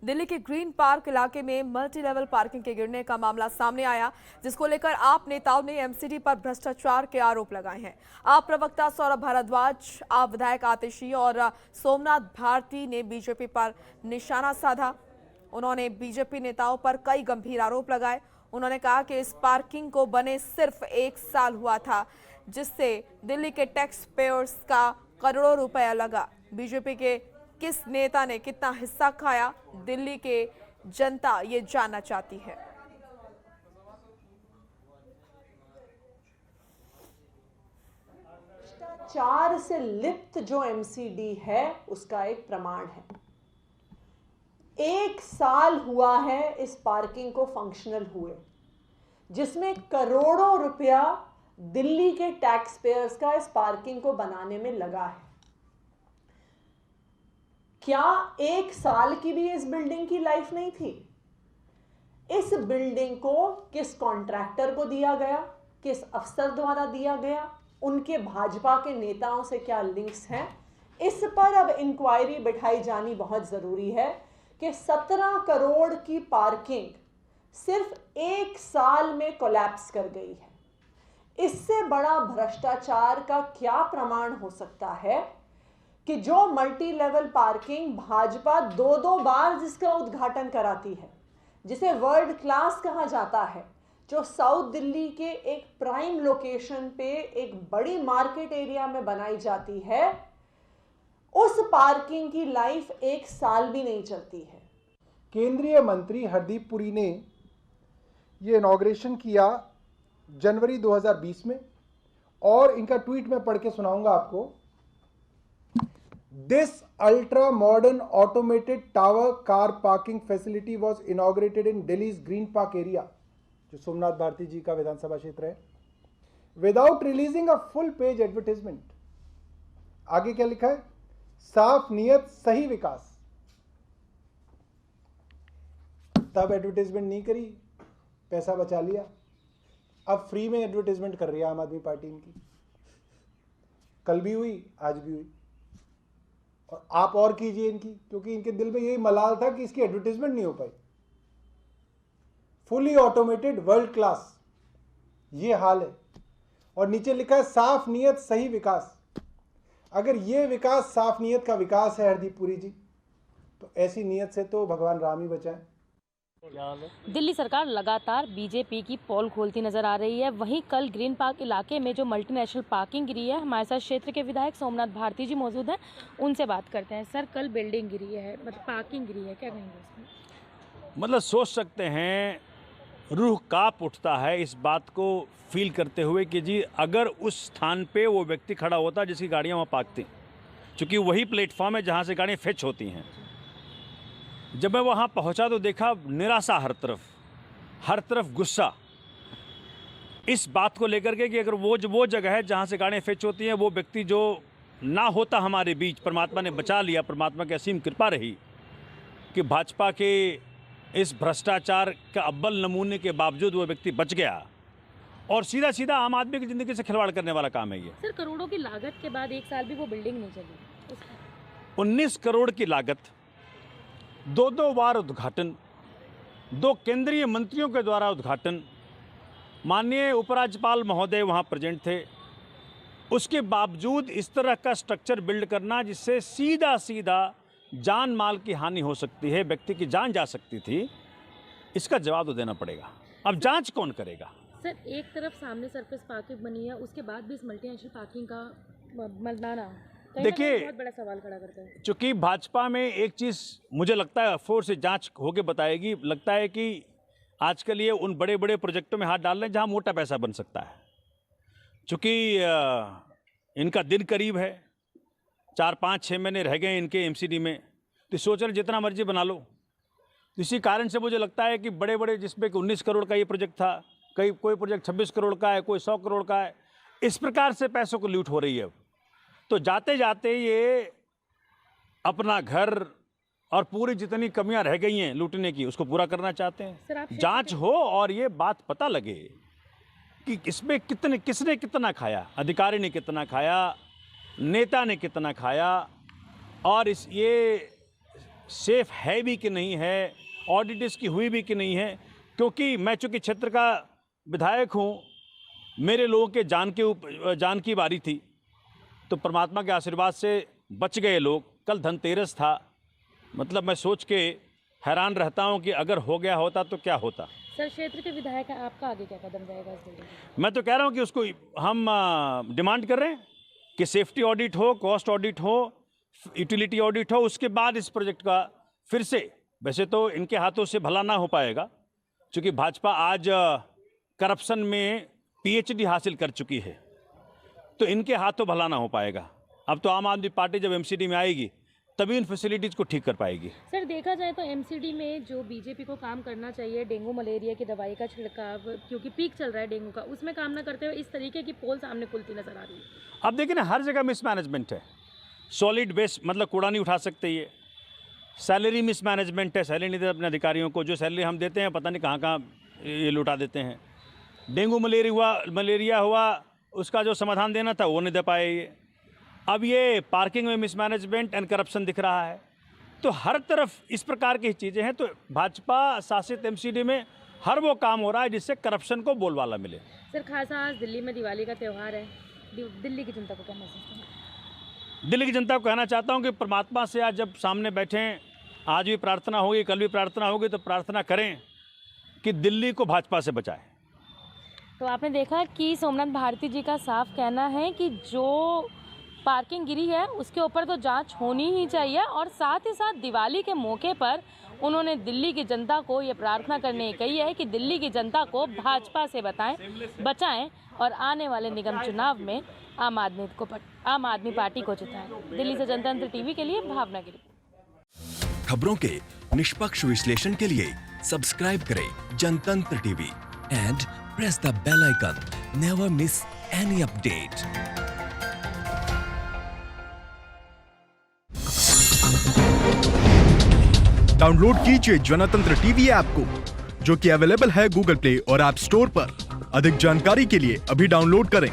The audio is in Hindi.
दिल्ली के ग्रीन पार्क इलाके में मल्टी लेवल पार्किंग के गिरने का मामला सामने आया, जिसको लेकर आप नेताओं ने एमसीडी पर भ्रष्टाचार के आरोप लगाए हैं। आप प्रवक्ता सौरभ भारद्वाज, आप विधायक आतिशी और सोमनाथ भारती ने बीजेपी पर निशाना साधा। उन्होंने बीजेपी नेताओं पर कई गंभीर आरोप लगाए। उन्होंने कहा कि इस पार्किंग को बने सिर्फ 1 साल हुआ था, जिससे दिल्ली के टैक्स पेयर्स का करोड़ों रुपया लगा। बीजेपी के किस नेता ने कितना हिस्सा खाया, दिल्ली के जनता ये जानना चाहती है। भ्रष्टाचार से लिप्त जो एमसीडी है उसका एक प्रमाण है। 1 साल हुआ है इस पार्किंग को फंक्शनल हुए, जिसमें करोड़ों रुपया दिल्ली के टैक्स पेयर्स का इस पार्किंग को बनाने में लगा है। क्या 1 साल की भी इस बिल्डिंग की लाइफ नहीं थी? इस बिल्डिंग को किस कॉन्ट्रैक्टर को दिया गया, किस अफसर द्वारा दिया गया, उनके भाजपा के नेताओं से क्या लिंक्स हैं, इस पर अब इंक्वायरी बिठाई जानी बहुत जरूरी है कि 17 करोड़ की पार्किंग सिर्फ 1 साल में कोलैप्स कर गई है। इससे बड़ा भ्रष्टाचार का क्या प्रमाण हो सकता है कि जो मल्टी लेवल पार्किंग भाजपा 2-2 बार जिसका उद्घाटन कराती है, जिसे वर्ल्ड क्लास कहा जाता है, जो साउथ दिल्ली के एक प्राइम लोकेशन पे एक बड़ी मार्केट एरिया में बनाई जाती है, उस पार्किंग की लाइफ 1 साल भी नहीं चलती है। केंद्रीय मंत्री हरदीप पुरी ने ये इनॉग्रेशन किया जनवरी 2020 में, और इनका ट्वीट मैं पढ़ के सुनाऊंगा आपको। This ultra modern automated tower car parking facility was inaugurated in Delhi's Green Park area, जो सोमनाथ भारती जी का विधानसभा क्षेत्र है, without releasing a full page advertisement। आगे क्या लिखा है? साफ नियत सही विकास। तब एडवर्टाइजमेंट नहीं करी, पैसा बचा लिया। अब फ्री में एडवर्टाइजमेंट कर रही है आम आदमी पार्टी इनकी। कल भी हुई, आज भी हुई, और आप और कीजिए इनकी, क्योंकि इनके दिल में यही मलाल था कि इसकी एडवर्टाइजमेंट नहीं हो पाई। फुली ऑटोमेटेड वर्ल्ड क्लास, ये हाल है। और नीचे लिखा है साफ नियत सही विकास। अगर ये विकास साफ नियत का विकास है हरदीप पुरी जी, तो ऐसी नियत से तो भगवान राम ही बचाएं। दिल्ली सरकार लगातार बीजेपी की पोल खोलती नजर आ रही है। वहीं कल ग्रीन पार्क इलाके में जो मल्टीनेशनल पार्किंग गिरी है, हमारे साथ क्षेत्र के विधायक सोमनाथ भारती जी मौजूद हैं, उनसे बात करते हैं। सर, कल बिल्डिंग गिरी है, मतलब पार्किंग गिरी है, क्या कहेंगे उसमें? मतलब सोच सकते हैं, रूह कांप उठता है इस बात को फील करते हुए कि जी अगर उस स्थान पे वो व्यक्ति खड़ा होता जिसकी गाड़ियाँ वहाँ पार्क थी, चूँकि वही प्लेटफॉर्म है जहाँ से गाड़ियाँ फेच होती हैं। जब मैं वहाँ पहुँचा तो देखा निराशा हर तरफ गुस्सा इस बात को लेकर के कि अगर वो जगह है जहाँ से गाड़ियाँ फेच होती हैं, वो व्यक्ति जो ना होता हमारे बीच, परमात्मा ने बचा लिया, परमात्मा की असीम कृपा रही कि भाजपा के इस भ्रष्टाचार का अव्वल नमूने के बावजूद वो व्यक्ति बच गया, और सीधा सीधा आम आदमी की ज़िंदगी से खिलवाड़ करने वाला काम है ये। सर, करोड़ों की लागत के बाद 1 साल भी वो बिल्डिंग नहीं चली। 19 करोड़ की लागत, 2 बार उद्घाटन, 2 केंद्रीय मंत्रियों के द्वारा उद्घाटन, माननीय उपराज्यपाल महोदय वहाँ प्रेजेंट थे, उसके बावजूद इस तरह का स्ट्रक्चर बिल्ड करना जिससे सीधा जान माल की हानि हो सकती है, व्यक्ति की जान जा सकती थी, इसका जवाब तो देना पड़ेगा। अब जांच कौन करेगा? सर, एक तरफ सामने सरफेस पार्किंग बनी है, उसके बाद भी इस मल्टीनेशनल पार्किंग का बनाना देखिए, बहुत बड़ा सवाल खड़ा करता है। चूँकि भाजपा में एक चीज़ मुझे लगता है फोर्स से जांच होके बताएगी, लगता है कि आजकल ये उन बड़े बड़े प्रोजेक्टों में हाथ डाल रहे हैं जहां मोटा पैसा बन सकता है। चूँकि इनका दिन करीब है, 4-5-6 महीने रह गए इनके एमसीडी में, तो सोच रहे जितना मर्जी बना लो। इसी कारण से मुझे लगता है कि बड़े बड़े, जिसमें कि 19 करोड़ का ये प्रोजेक्ट था, कोई प्रोजेक्ट 26 करोड़ का है, कोई 100 करोड़ का है, इस प्रकार से पैसों को लूट हो रही है। तो जाते जाते ये अपना घर और पूरी जितनी कमियां रह गई हैं लूटने की, उसको पूरा करना चाहते हैं। जांच हो और ये बात पता लगे कि इसमें किसने कितना खाया, अधिकारी ने कितना खाया, नेता ने कितना खाया, और ये सेफ है भी कि नहीं है, ऑडिट इसकी हुई भी कि नहीं है, क्योंकि मैं चूँकि क्षेत्र का विधायक हूँ, मेरे लोगों के जान की बारी थी, तो परमात्मा के आशीर्वाद से बच गए लोग। कल धनतेरस था, मतलब मैं सोच के हैरान रहता हूँ कि अगर हो गया होता तो क्या होता। सर, क्षेत्र के विधायक हैं, आपका आगे क्या कदम रहेगा इस बिल्डिंग में? मैं तो कह रहा हूँ कि उसको हम डिमांड कर रहे हैं कि सेफ्टी ऑडिट हो, कॉस्ट ऑडिट हो, यूटिलिटी ऑडिट हो, उसके बाद इस प्रोजेक्ट का फिर से, वैसे तो इनके हाथों से भला ना हो पाएगा, क्योंकि भाजपा आज करप्शन में PhD हासिल कर चुकी है, तो इनके हाथों भला ना हो पाएगा। अब तो आम आदमी पार्टी जब MCD में आएगी तभी इन फैसिलिटीज़ को ठीक कर पाएगी। सर, देखा जाए तो MCD में जो बीजेपी को काम करना चाहिए, डेंगू मलेरिया की दवाई का छिड़काव, क्योंकि पीक चल रहा है डेंगू का, उसमें काम ना करते हुए इस तरीके की पोल सामने खुलती नजर आ रही है। अब देखिए ना, हर जगह मिसमैनेजमेंट है। सॉलिड वेस्ट मतलब कूड़ा नहीं उठा सकते ये, सैलरी मिसमैनेजमेंट है, सैलरी नहीं देते अपने अधिकारियों को, जो सैलरी हम देते हैं पता नहीं कहाँ कहाँ ये लुटा देते हैं। डेंगू मलेरिया हुआ, उसका जो समाधान देना था वो नहीं दे पाए ये। अब ये पार्किंग में मिसमैनेजमेंट एंड करप्शन दिख रहा है, तो हर तरफ इस प्रकार की चीज़ें हैं। तो भाजपा शासित MCD में हर वो काम हो रहा है जिससे करप्शन को बोलबाला मिले। सर, खासा आज दिल्ली में दिवाली का त्यौहार है, दिल्ली की जनता को क्या मैसेज दें? दिल्ली की जनता को कहना चाहता हूँ कि परमात्मा से आज जब सामने बैठें, आज भी प्रार्थना होगी, कल भी प्रार्थना होगी, तो प्रार्थना करें कि दिल्ली को भाजपा से बचाए। तो आपने देखा कि सोमनाथ भारती जी का साफ कहना है कि जो पार्किंग गिरी है उसके ऊपर तो जांच होनी ही चाहिए, और साथ ही साथ दिवाली के मौके पर उन्होंने दिल्ली की जनता को ये प्रार्थना करने कही है कि दिल्ली की जनता को भाजपा से बचाएं और आने वाले निगम चुनाव में आम आदमी पार्टी को जिताएं। दिल्ली से जनतंत्र टीवी के लिए भावना गिरी। खबरों के निष्पक्ष विश्लेषण के लिए सब्सक्राइब करें Jantantra TV and press the bell icon. Never miss any update. Download कीजिए जनतंत्र टीवी ऐप को, जो कि अवेलेबल है गूगल प्ले और ऐप स्टोर पर। अधिक जानकारी के लिए अभी डाउनलोड करें।